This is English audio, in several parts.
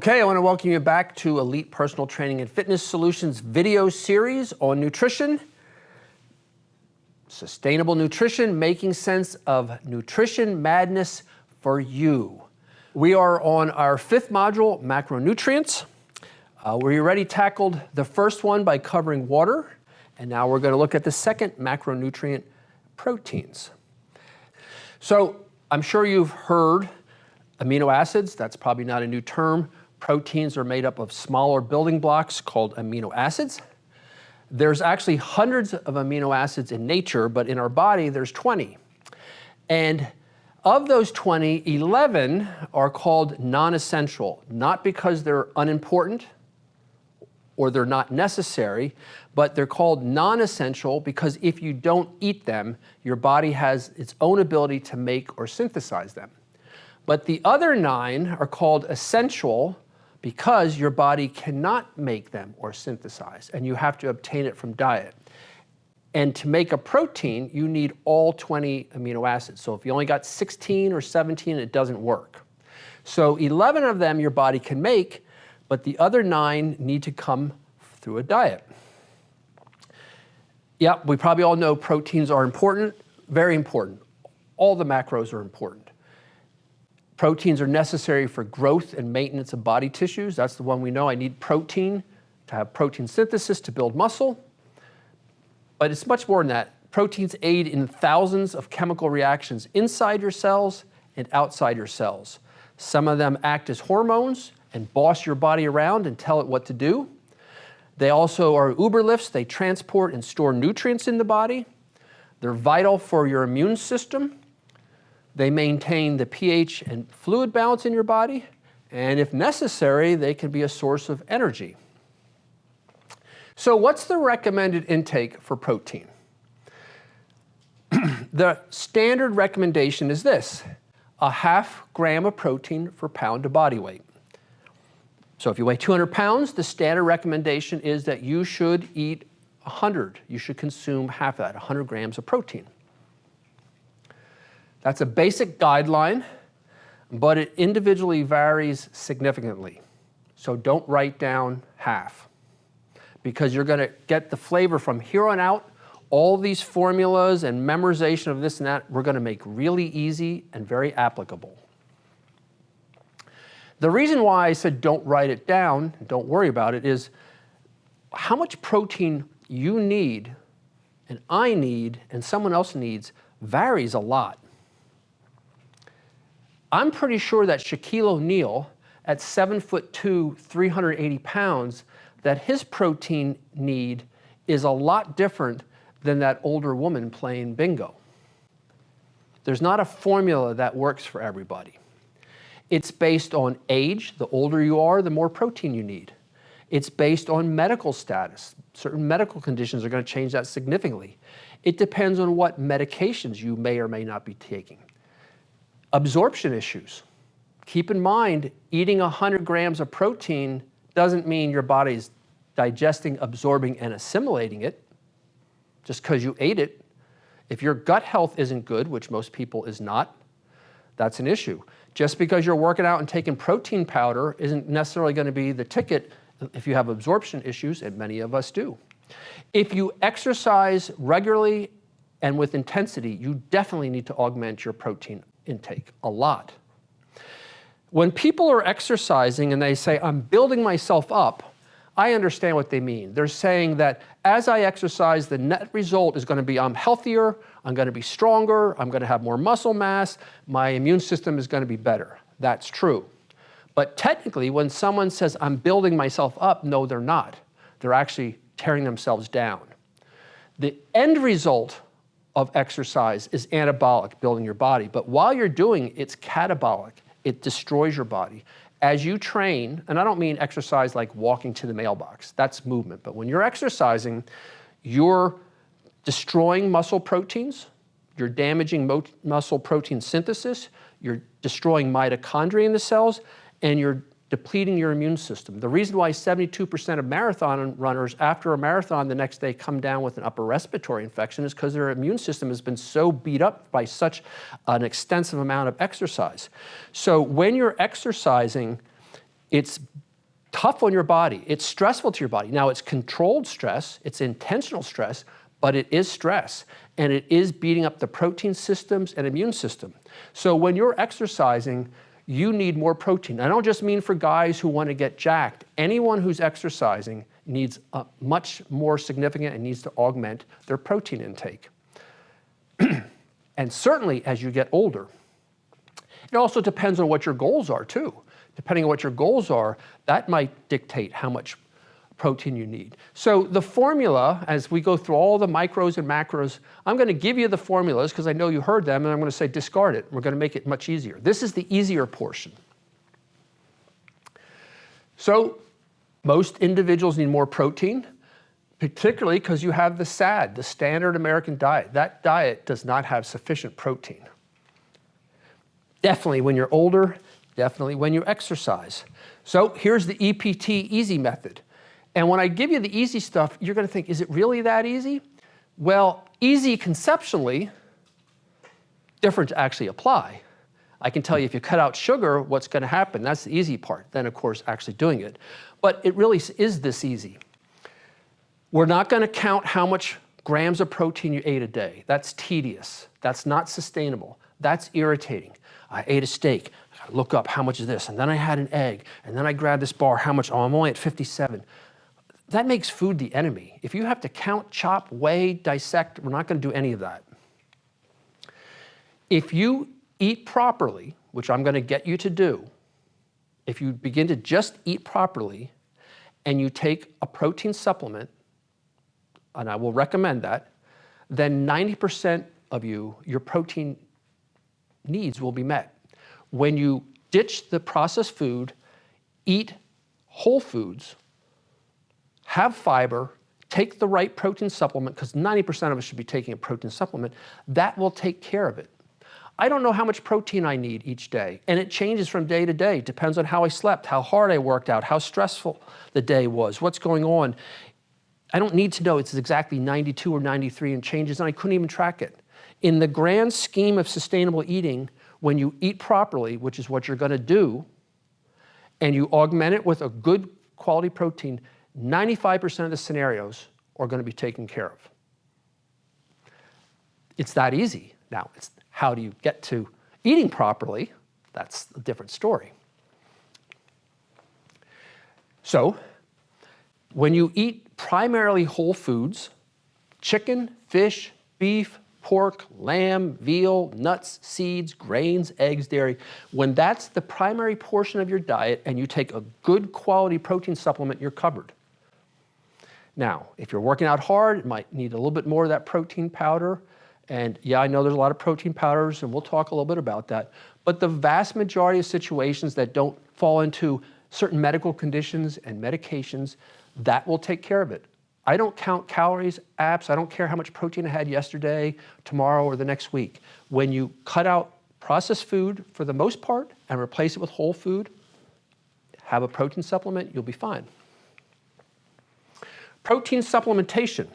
Okay, I want to welcome you back to Elite Personal Training and Fitness Solutions video series on nutrition. Sustainable nutrition, making sense of nutrition madness for you. We are on our fifth module, macronutrients. We already tackled the first one by covering water, and now we're going to look at the second macronutrient, proteins. So I'm sure you've heard amino acids. That's probably not a new term. Proteins are made up of smaller building blocks called amino acids. There's actually hundreds of amino acids in nature, but in our body there's 20. And of those 20, 11 are called non-essential, not because they're unimportant or they're not necessary, but they're called non-essential because if you don't eat them, your body has its own ability to make or synthesize them. But the other 9 are called essential because your body cannot make them or synthesize, and you have to obtain it from diet. And to make a protein, you need all 20 amino acids. So if you only got 16 or 17, it doesn't work. So 11 of them your body can make, but the other 9 need to come through a diet. Yeah, we probably all know proteins are important, very important. All the macros are important. Proteins are necessary for growth and maintenance of body tissues. That's the one we know. I need protein to have protein synthesis to build muscle. But it's much more than that. Proteins aid in thousands of chemical reactions inside your cells and outside your cells. Some of them act as hormones and boss your body around and tell it what to do. They also are uberlifts. They transport and store nutrients in the body. They're vital for your immune system. They maintain the pH and fluid balance in your body, and if necessary, they can be a source of energy. So what's the recommended intake for protein? The standard recommendation is this: 1/2 gram of protein per pound of body weight. So if you weigh 200 pounds, the standard recommendation is that you should eat 100. You should consume half of that, 100 grams of protein. That's a basic guideline, but it individually varies significantly. So don't write down half, because you're going to get the flavor from here on out. All these formulas and memorization of this and that, we're going to make really easy and very applicable. The reason why I said don't write it down, don't worry about it, is how much protein you need and I need and someone else needs varies a lot. I'm pretty sure that Shaquille O'Neal, at 7'2", 380 pounds, that his protein need is a lot different than that older woman playing bingo. There's not a formula that works for everybody. It's based on age. The older you are, the more protein you need. It's based on medical status. Certain medical conditions are going to change that significantly. It depends on what medications you may or may not be taking. Absorption issues. Keep in mind, eating 100 grams of protein doesn't mean your body's digesting, absorbing, and assimilating it just because you ate it. If your gut health isn't good, which most people is not, that's an issue. Just because you're working out and taking protein powder isn't necessarily going to be the ticket if you have absorption issues, and many of us do. If you exercise regularly and with intensity, you definitely need to augment your protein intake a lot. When people are exercising and they say, I'm building myself up, I understand what they mean. They're saying that as I exercise, the net result is going to be I'm healthier, I'm going to be stronger, I'm going to have more muscle mass, my immune system is going to be better. That's true. But technically, when someone says I'm building myself up, no, they're not. They're actually tearing themselves down. The end result of exercise is anabolic, building your body. But while you're doing it, it's catabolic. It destroys your body. As you train, and I don't mean exercise like walking to the mailbox, that's movement. But when you're exercising, you're destroying muscle proteins, you're damaging muscle protein synthesis, you're destroying mitochondria in the cells, and you're depleting your immune system. The reason why 72% of marathon runners after a marathon the next day come down with an upper respiratory infection is because their immune system has been so beat up by such an extensive amount of exercise. So when you're exercising, It's tough on your body. It's stressful to your body. Now, it's controlled stress, it's intentional stress, but it is stress, and it is beating up the protein systems and immune system. So when you're exercising, you need more protein. I don't just mean for guys who want to get jacked. Anyone who's exercising needs a much more significant and needs to augment their protein intake. And certainly as you get older, it also depends on what your goals are too. Depending on what your goals are, that might dictate how much protein you need. So the formula, as we go through all the micros and macros, I'm going to give you the formulas because I know you heard them, and I'm going to say discard it. We're going to make it much easier. This is the easier portion. So most individuals need more protein, particularly because you have the SAD, the Standard American Diet. That diet does not have sufficient protein. Definitely when you're older, definitely when you exercise. So here's the EPT easy method. And when I give you the easy stuff, you're going to think, is it really that easy? Well, easy conceptually, different to actually apply. I can tell you if you cut out sugar, what's going to happen. That's the easy part. Then, of course, actually doing it. But it really is this easy. We're not going to count how much grams of protein you ate a day. That's tedious. That's not sustainable. That's irritating. I ate a steak. I look up how much is this, and then I had an egg, and then I grabbed this bar. How much? Oh, I'm only at 57. That makes food the enemy. If you have to count, chop, weigh, dissect, we're not going to do any of that. If you eat properly, which I'm going to get you to do, if you begin to just eat properly and you take a protein supplement, and I will recommend that, then 90% of your protein needs will be met. When you ditch the processed food, eat whole foods, have fiber, take the right protein supplement, because 90% of us should be taking a protein supplement, that will take care of it. I don't know how much protein I need each day, and it changes from day to day. It depends on how I slept, how hard I worked out, how stressful the day was, what's going on. I don't need to know it's exactly 92 or 93 and changes, and I couldn't even track it. In the grand scheme of sustainable eating, when you eat properly, which is what you're going to do, and you augment it with a good quality protein, 95% of the scenarios are going to be taken care of. It's that easy. Now, it's how do you get to eating properly? That's a different story. So, when you eat primarily whole foods, chicken, fish, beef, pork, lamb, veal, nuts, seeds, grains, eggs, dairy, when that's the primary portion of your diet and you take a good quality protein supplement, you're covered. Now, if you're working out hard, it might need a little bit more of that protein powder. And yeah, I know there's a lot of protein powders, and we'll talk a little bit about that. But the vast majority of situations that don't fall into certain medical conditions and medications, that will take care of it. I don't count calories, apps. I don't care how much protein I had yesterday, tomorrow, or the next week. When you cut out processed food for the most part and replace it with whole food, have a protein supplement, you'll be fine. Protein supplementation.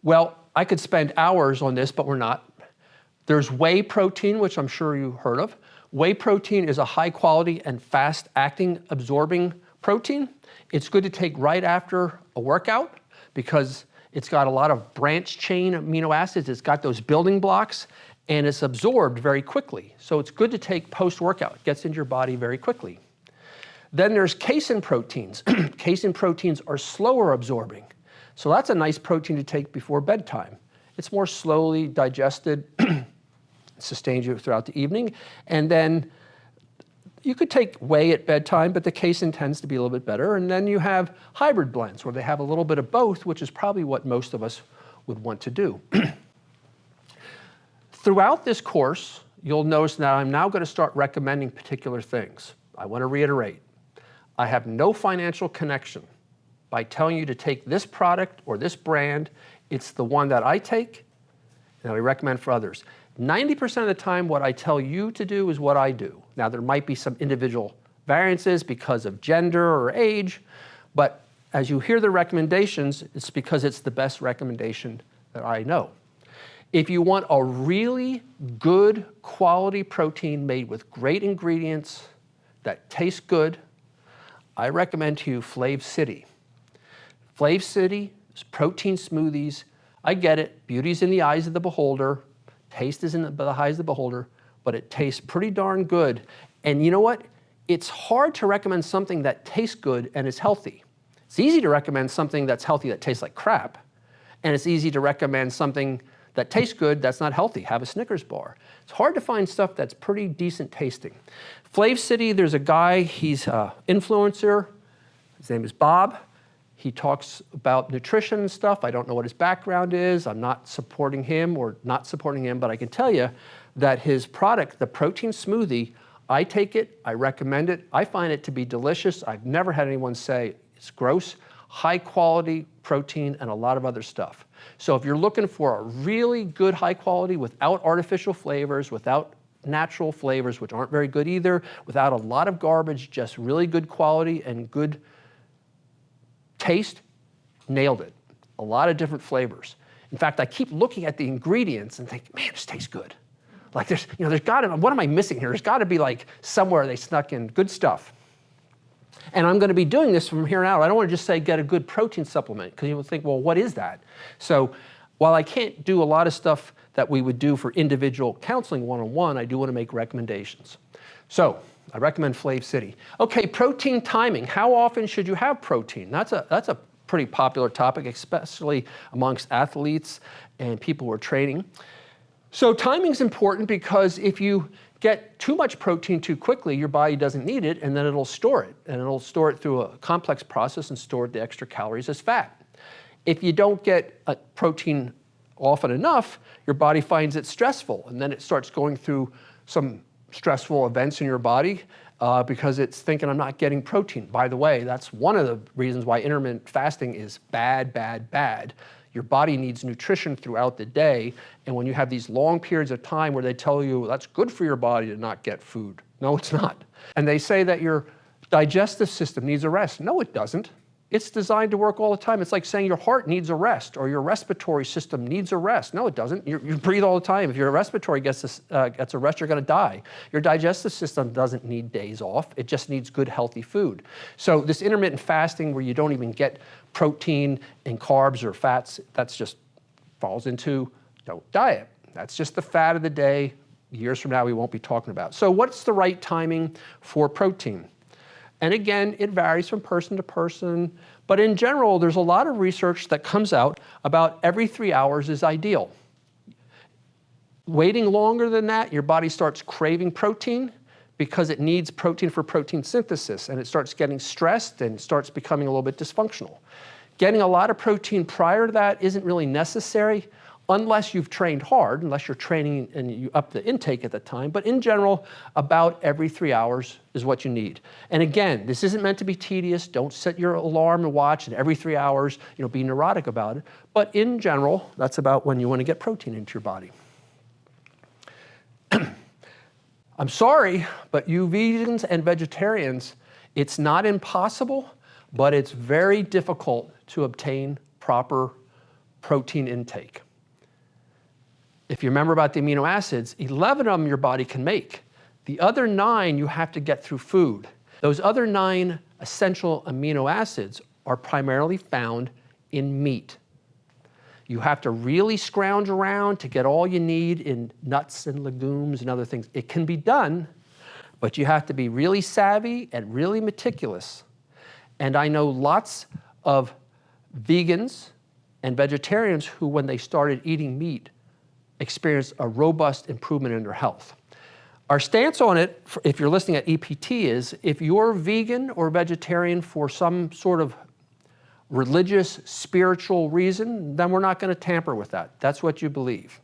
Well, I could spend hours on this, but we're not. There's whey protein, which I'm sure you heard of. Whey protein is a high quality and fast acting absorbing protein. It's good to take right after a workout because it's got a lot of branch chain amino acids. It's got those building blocks and it's absorbed very quickly. So it's good to take post-workout. It gets into your body very quickly. Then there's casein proteins. Casein proteins are slower absorbing. So that's a nice protein to take before bedtime. It's more slowly digested, sustains you throughout the evening. And then you could take whey at bedtime, but the casein tends to be a little bit better. And then you have hybrid blends where they have a little bit of both, which is probably what most of us would want to do. Throughout this course, you'll notice that I'm now going to start recommending particular things. I want to reiterate, I have no financial connection by telling you to take this product or this brand. It's the one that I take and I recommend for others. 90% of the time, what I tell you to do is what I do. Now, there might be some individual variances because of gender or age, but as you hear the recommendations, it's because it's the best recommendation that I know. If you want a really good quality protein made with great ingredients that taste good, I recommend to you Flav City. Flav City is protein smoothies. I get it, beauty's in the eyes of the beholder, taste is in the eyes of the beholder, but it tastes pretty darn good. And you know what? It's hard to recommend something that tastes good and is healthy. It's easy to recommend something that's healthy that tastes like crap, and it's easy to recommend something that tastes good that's not healthy. Have a Snickers bar. It's hard to find stuff that's pretty decent tasting. Flav City, there's a guy, he's an influencer. His name is Bob. He talks about nutrition and stuff. I don't know what his background is. I'm not supporting him or not supporting him, but I can tell you that his product, the protein smoothie, I take it, I recommend it. I find it to be delicious. I've never had anyone say it's gross. High quality protein and a lot of other stuff. So if you're looking for a really good high quality without artificial flavors, without natural flavors, which aren't very good either, without a lot of garbage, just really good quality and good taste, nailed it. A lot of different flavors. In fact, I keep looking at the ingredients and think, man, this tastes good. Like there's gotta, what am I missing here? There's gotta be like somewhere they snuck in good stuff. And I'm gonna be doing this from here on out. I don't wanna just say get a good protein supplement, because you will think, well, what is that? So while I can't do a lot of stuff that we would do for individual counseling one-on-one, I do wanna make recommendations. So I recommend Flav City. Okay, protein timing. How often should you have protein? That's a pretty popular topic, especially amongst athletes and people who are training. So timing is important because if you get too much protein too quickly, your body doesn't need it, and then it'll store it. And it'll store it through a complex process and store the extra calories as fat. If you don't get protein often enough, your body finds it stressful, and then it starts going through some stressful events in your body because it's thinking, I'm not getting protein. By the way, that's one of the reasons why intermittent fasting is bad, bad, bad. Your body needs nutrition throughout the day, and when you have these long periods of time where they tell you that's good for your body to not get food. No, it's not. And they say that your digestive system needs a rest. No, it doesn't. It's designed to work all the time. It's like saying your heart needs a rest or your respiratory system needs a rest. No, it doesn't. You breathe all the time. If your respiratory gets a rest, you're gonna die. Your digestive system doesn't need days off. It just needs good, healthy food. So this intermittent fasting where you don't even get protein and carbs or fats, that's just falls into diet. That's just the fad of the day. Years from now, we won't be talking about. So what's the right timing for protein? And again, it varies from person to person, but in general, there's a lot of research that comes out about every 3 hours is ideal. Waiting longer than that, your body starts craving protein because it needs protein for protein synthesis, and it starts getting stressed and starts becoming a little bit dysfunctional. Getting a lot of protein prior to that isn't really necessary unless you've trained hard, unless you're training and you up the intake at the time. But in general, about every 3 hours is what you need. And again, this isn't meant to be tedious. Don't set your alarm and watch and every 3 hours, be neurotic about it. But in general, that's about when you want to get protein into your body. I'm sorry, but you vegans and vegetarians, it's not impossible, but it's very difficult to obtain proper protein intake. If you remember about the amino acids, 11 of them your body can make. The other 9 you have to get through food. Those other 9 essential amino acids are primarily found in meat. You have to really scrounge around to get all you need in nuts and legumes and other things. It can be done, but you have to be really savvy and really meticulous. And I know lots of vegans and vegetarians who, when they started eating meat, experienced a robust improvement in their health. Our stance on it, if you're listening at EPT, is if you're vegan or vegetarian for some sort of religious, spiritual reason, then we're not going to tamper with that. That's what you believe.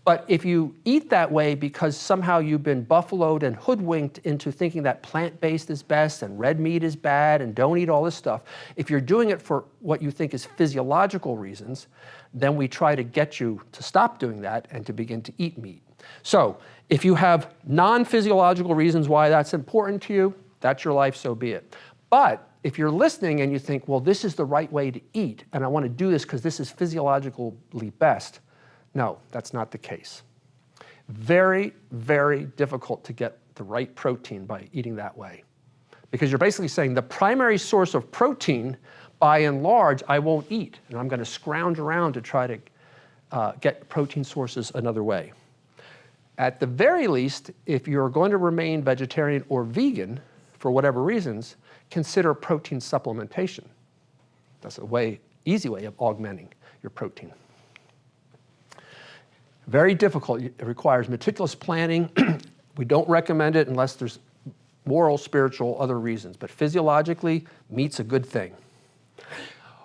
But if you eat that way because somehow you've been buffaloed and hoodwinked into thinking that plant-based is best and red meat is bad and don't eat all this stuff, if you're doing it for what you think is physiological reasons, then we try to get you to stop doing that and to begin to eat meat. So if you have non-physiological reasons why that's important to you, that's your life, so be it. But if you're listening and you think, well, this is the right way to eat, and I want to do this because this is physiologically best, no, that's not the case. Very, very difficult to get the right protein by eating that way. because you're basically saying the primary source of protein, by and large, I won't eat, and I'm going to scrounge around to try to get protein sources another way. At the very least, if you're going to remain vegetarian or vegan, for whatever reasons, consider protein supplementation. That's a easy way of augmenting your protein. Very difficult. It requires meticulous planning. We don't recommend it unless there's moral, spiritual, other reasons. But physiologically, meat's a good thing.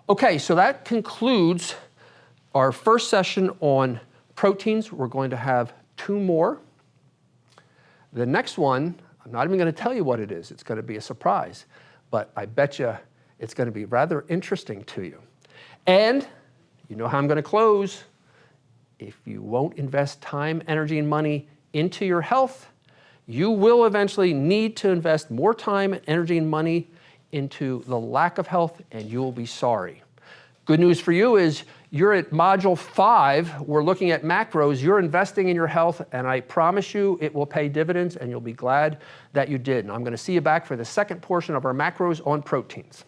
Okay, so that concludes our first session on proteins. We're going to have 2 more. The next one, I'm not even going to tell you what it is. It's going to be a surprise. But I bet you it's going to be rather interesting to you. And you know how I'm going to close. If you won't invest time, energy, and money into your health, you will eventually need to invest more time, energy, and money into the lack of health, and you will be sorry. Good news for you is you're at Module 5. We're looking at macros. You're investing in your health, and I promise you it will pay dividends, and you'll be glad that you did. And I'm going to see you back for the second portion of our macros on proteins.